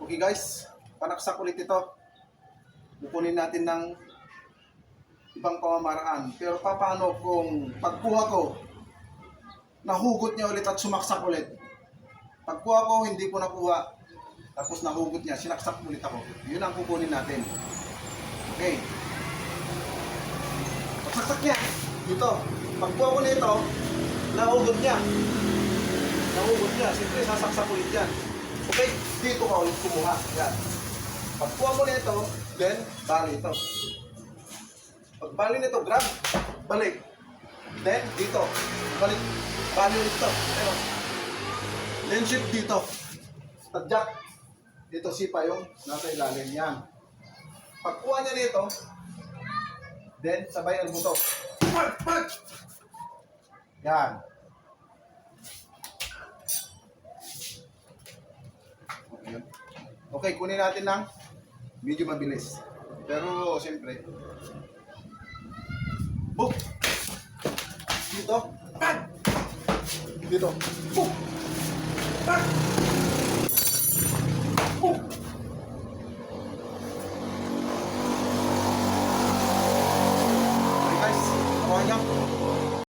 Okay guys, panaksak ulit ito. Kukunin natin ng ibang pamamaraan. Pero paano kung pagkuha ko, nahugot niya ulit at sumaksak ulit? Pagkuha ko, hindi ko nakuha. Tapos nahugot niya, sinaksak ulit ako. Yun ang kukunin natin. Okay. Pagsaksak niya, dito. Pagkuha ko nito, nahugot niya. Nahugot niya. Siyempre, sasaksak ulit yan. Okay, dito ka ulit kumuha. Yan. Pagkuha mo nito, then, bali ito. Pag bali nito, grab, balik. Then, dito. Balik. Bali ulit ito. Ayun. Then, shift dito. Tadyak. Dito, sipa yung nasa ilalim. Yan. Pagkuha niya nito, then, sabay ang buto. Pag! Yan. Okay, kunin natin ng medyo mabilis. Pero, siyempre, book! Dito. Pag! Dito. Book! Pag! Book! Okay guys, kuha niya.